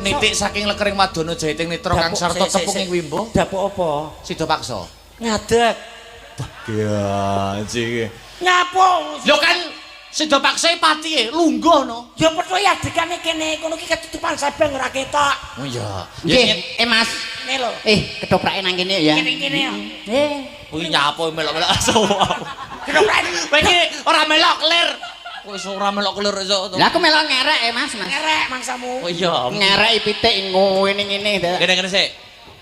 nitik saking lekering Wadono Jaiting Nitra kang sarta tepung ing Wimbo. Dapuk apa? Sida paksa. Ngadeg. Ya, iki. Nyapa? Lho kan sida paksa pati lungguh no. Ya padha ya adegane kene kono ki ketutupan sabang ora ketok. Oh iya. Nggih, Mas. Ngene lho. Ketoprak nang kene ya. Kene ya. Kuwi nyapa melok-melok aso. Ketoprak. Kowe iki ora melok clear. Wis ora melok clear iso. Lah aku melok ngerek Mas. Ngerek mangsamu. Oh iya. Ngerek pitik ngene-ngene. Kene sik.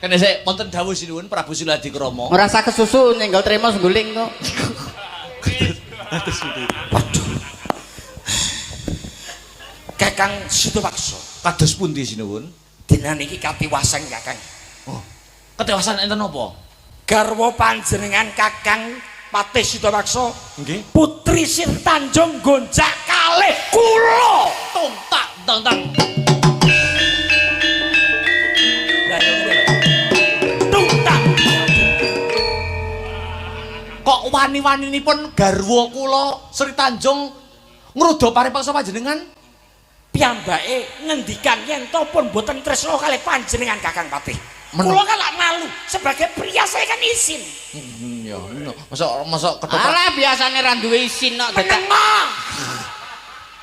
Kene sik wonten dawuh sinuwun Prabu Siladi Krama. Ora sak kesusu nyenggol trimo sengguling kok. Kakang Sidapaksa. Kados pundi sinuwun? Dinan iki katiwasan Kakang. Oh. Ketewasan enten apa? Garwa panjenengan Kakang Patih Sidapaksa. Nggih. Putri Sir Tanjung gonjak kalih kula. Tuntak tang. Tuntak. Kok wani-waninipun garwa kula Sri Tanjung ngruda paripaksa panjenengan? Piyambake ngendikan yen to pun boten tresna kalih panjenengan Kakang Patih. Kula kan lak malu sebagai pria saya kan izin. Ya, masa ketoprak. Alah biasane ra duwe isin kok dadak.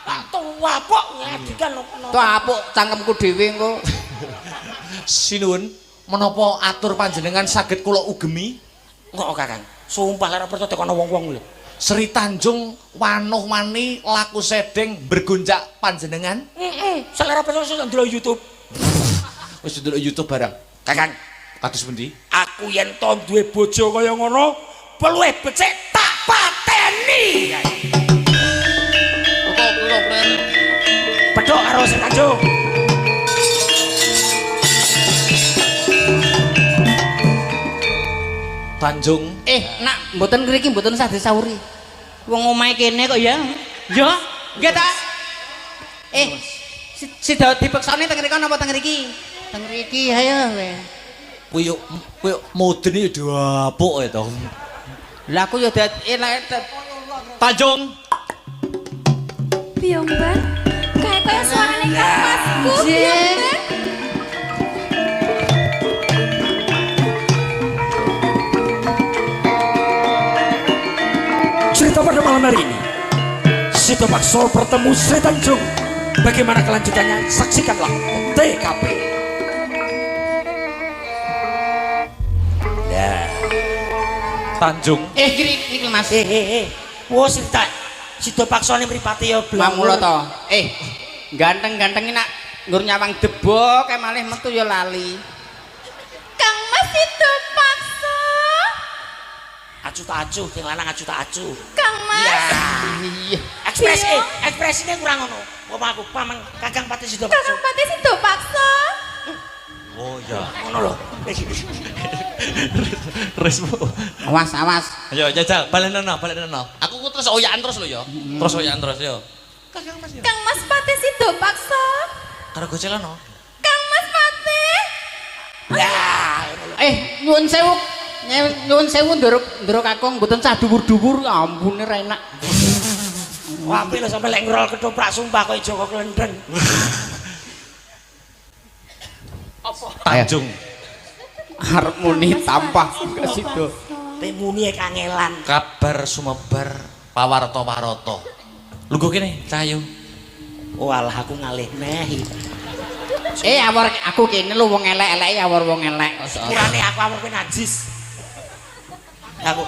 Tak tua pok ngadikan ngono. Tuh apuk cangkemku dhewe engko. Sinuwun, menapa atur panjenengan saged kula ugemi? Kok Kakang? Sumpah lara percaya tekono wong-wong lho. Sri Tanjung wanuh wani laku sedeng bergonjak panjenengan? Selera percaya sudah ndelok YouTube. Wis ndelok YouTube barang. Kakang, Kados pundi? aku yen to duwe bojo kaya ngono, peluhe becik tak pateni. Kok kula pren. Pedhok karo Sri Tanjung. Tanjung, Nak, mboten ngriki mboten sah disauri. Wong omahe kene kok ya. Ya, nggih ta? Sida dipeksane teng mriki napa teng mriki? Teng mriki ayo kowe. kuwi moden iki dapuk to. Lah aku ya Tanjung. Piyomban, kaya suarane Kang Masku. Piyomban. Cerita pada malam hari ini, Sidapaksa bertemu Sri Tanjung. Bagaimana kelanjutannya? Saksikanlah TKP. Ya, Tanjung. Iki Mas. Wo Sidapaksa ini mripate ya blong. Mamula to. Ganteng-ganteng nak nggur nyawang debok kae malih metu ya lali. Kang Mas Sidapaksa. Acu tak acu, sing lanang acu tak acu. Kang Mas. Ya, Iya. ekspresine kurang ngono. Wong aku paman Kakang Patih Sidapaksa. Kakang Patih Sidapaksa. Oh ya. Ngono lho. Resmu. Awas. Ayo jajal, balenono. Aku terus oyakan terus lho ya. Terus oyakan terus yo. Kakang Mas yo. Kang Mas Patih Sidapaksa. Karo gocelono. Kang Mas Patih. Ya, Nyuwun sewu. Nyuwun sewu nduruk kakung mboten cah dhuwur-dhuwur ampune ra enak. wapi lho sampe lek ngrol ketoprak sumpah koyo Joko Klendeng. Tanjung. Arep muni tampah kasido. Temuni kangelan. Kabar sumebar pawarta-warata. Lungguh kene, Cahayu. Walah aku ngalih neh. Awor aku kene lho wong elek-elek awor wong elek. Sepurane aku awurku najis. Aku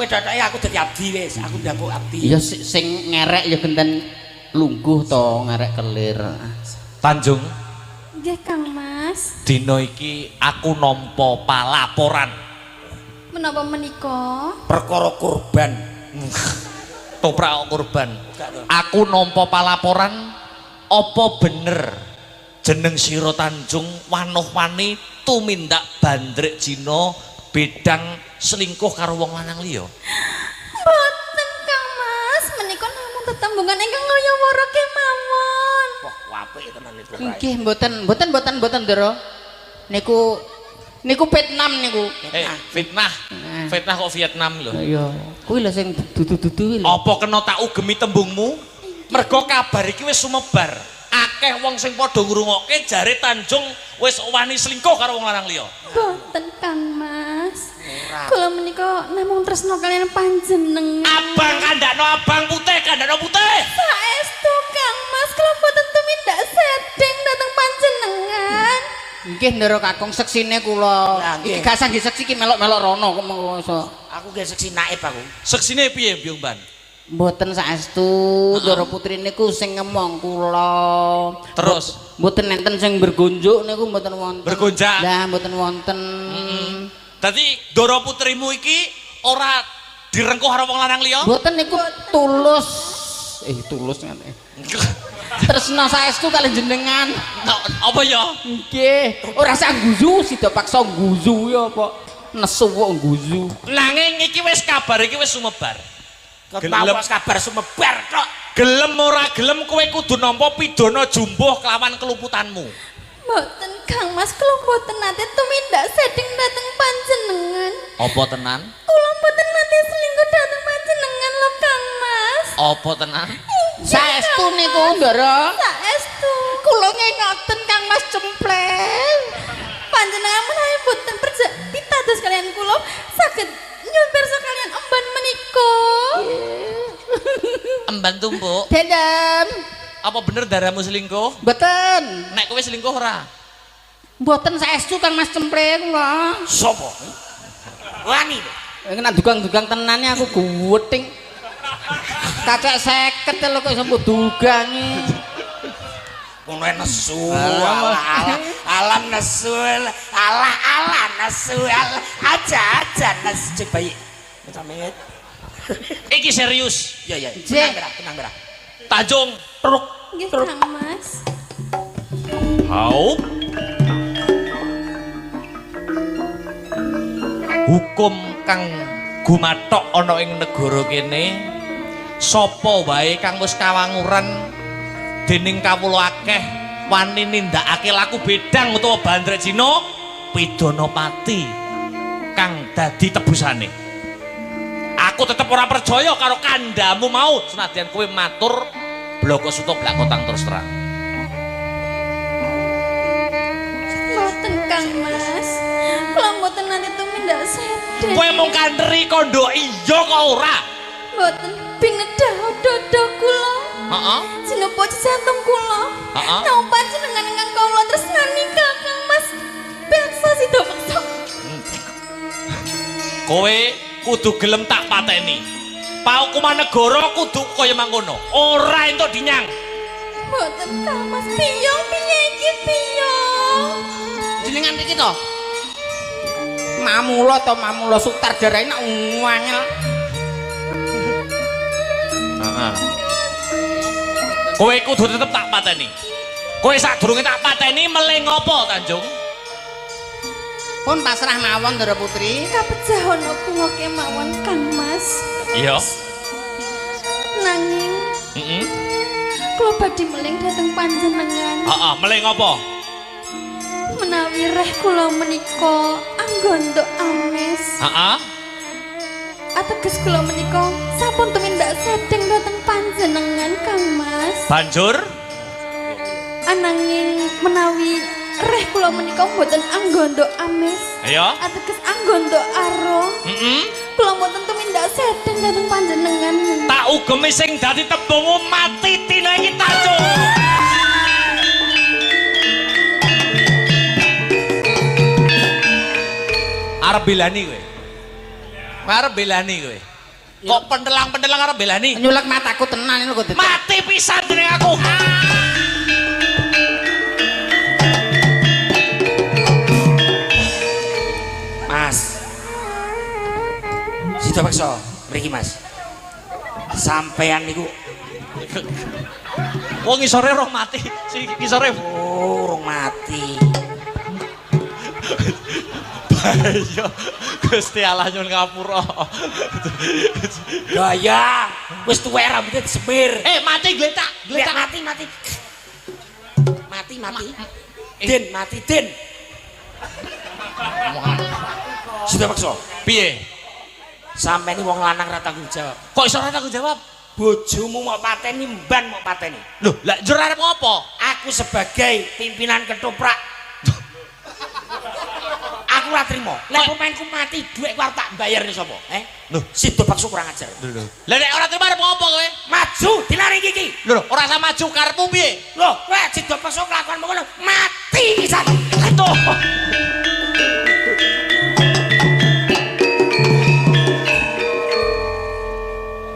dodoke aku dadi abdi wis, aku ndapuk abdi. Ya sing ngerek ya genten lungguh to, ngerek kelir. Tanjung, Nggih Kang Mas. dina iki aku nampa palaporan. Menapa menika? Perkara kurban. Toprak kurban. Aku nampa palaporan apa bener jeneng Sira Tanjung wanuh-wani tumindak bandrek Jina bedang selingkuh karo wong lanang liya. Boten Kang Mas, menika namung tetembungan ingkang ngayawara kemawon. Wah, apik tenan itu. Nggih mboten Ndoro. Niku Vietnam niku. Fitnah. Fitnah kok Vietnam lho. Iya, kuwi lho sing dudu-dudu kuwi lho. Apa kena tak ugemi tembungmu? Mergo kabar iki wis sumebar. akeh wong sing padha ngrungokke jare Tanjung wis wani selingkuh karo wong lanang liya. Boten Kang Mas. Kula menika namung tresno kalian panjenengan. Abang kandakno abang putih, kandakno putih. Saestu Kang Mas, kula boten tumindak sedeng dhateng panjenengan. Nggih Ndara Kakung seksine kula. Iki gak sangge seksi ki melok-melok rono kok mengko. Aku ge seksi naib aku. Seksine piye Byung Ban? Mboten saestu Ndara Putri niku sing ngemong kula. Terus mboten enten sing bergonjuk niku mboten wonten. Bergonjak? Lah mboten wonten. Dadi Ndara Putrimu iki ora direngkuh karo wong lanang liya? Mboten niku tulus. Tulus ngene. Tresna saestu kalih jenengan. Apa ya? Nggih, ora sak guyu sida paksa guyu ya apa. Nesu kok guyu. Nanging iki wis kabar iki wis sumebar. Ketawas kabar sumebar tok. Gelem ora gelem kowe kudu nampa pidana jumbuh kelawan keluputanmu. Mboten Kang Mas, kula mboten nate tumindak sedeng dhateng panjenengan. Apa tenan? Kula mboten nate selingkuh dhateng panjenengan lho Kang Mas. Apa tenan? Saestu niku Ndara. Saestu. Kula ngingaten Kang Mas Cempleng. Panjenengan menawi boten pitados kalian kula saged nyuwun pirsa kalian emban menika. Emban tumpuk. Dendam. Apa bener darahmu selingkuh? Mboten. Nek kowe selingkuh ora? Mboten saestu Kang Mas Cempleng kula. Sopo? Wani. Nek dugang-dugang tenane aku guweting. Kakek 50 lho kok sampe dugangi. Ngono nesu. Alam nesu. Ala nesu. Aja nesu bayi. Sampe Iki serius. ya. Tenang berah. Tanjung truk. Nggih Kang Mas. Hau. Hukum kang gumathok ana ing negara kene sapa wae kang wis kawanguran dening kawula akeh wani nindakake laku bedang utawa bandrek Cina pidana pati kang dadi tebusane. Aku tetep ora percaya karo kandhamu mau senadyan kowe matur bloko suto blak kotang terus terang. Mboten Kang Mas. Kula mboten nate tumindak sedeng. Kowe mung kandheri kandha iya kok ora? Mboten binedah dodo kula. Heeh. Sinapa jantung kula. Heeh. Nang panjenengan ingkang kawula tresnani Kang Mas. Pirsa sida peksa. Kowe kudu gelem tak pateni. Paukuman negara kudu kaya mangkono. Ora entuk dinyang. Mboten Kang Mas. Piye iki piyong? Jenengan iki to. Mamula to mamula Sutradara nek ngangel. Heeh. Kowe kudu tetep tak pateni. Kowe sadurunge tak pateni melih ngopo, Tanjung? Pun pasrah mawon Ndara Putri. Kapejah ana kula kemawon Kang Mas. Iya. Nanging Heeh. kula badhe meling dhateng panjenengan. Heeh, melih ngopo? Menawi reh kula menika anggondo ames. Heeh. Ateges kula menika sampun tumindak sedeng dhateng panjenengan Kang Mas. Banjur Ananging menawi reh kula menika mboten anggondo ames. iya. Ateges anggondo aro. Heeh. Kula mboten tumindak sedeng dhateng panjenengan. Tak ugemi sing dadi tembungmu mati tina iki Tanjung. Arep belani kowe. Arep belani kowe. Kok pentelang-pentelang arep belani? Nyulek mataku tenan ini kok dadi. Mati pisan dening aku. Mas. Sida paksa mriki Mas. Sampean niku Wong ngisore roh mati, si ngisore urung mati. bahaya. Gusti Allah nyuwun ngapura. Gaya, wis tuwek rambutnya disemir. Mati gletak, gletak. Mati. Den, mati den. Sudah paksa. Piye? Sampai ini wong lanang ra tanggung jawab. Kok iso ora tanggung jawab? Bojomu mau pateni, mban mau pateni. Loh, lah njur arep ngopo? Aku aku sebagai pimpinan ketoprak aku ora trimo lek pemainku mati dhuwit ku arep tak bayar nih sapa Lho, Sido Bakso kurang ajar lho. Lah nek ora terima apa kowe? maju dilari iki Lho, ora usah maju karepmu piye? lho kowe Sido Bakso kelakuanmu ngono mati pisan aduh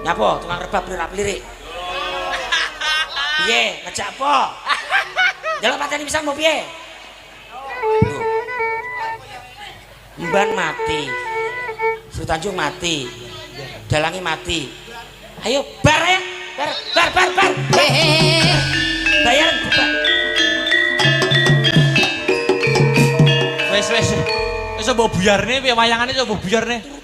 nyapa tukang rebab lirik piye ngejak apa njaluk pateni pisan mau piye Mban mati Sri Tanjung mati Dalangi mati ayo bar ya bar bayar buka Wis mbok buyarne piye wayangane coba buyarne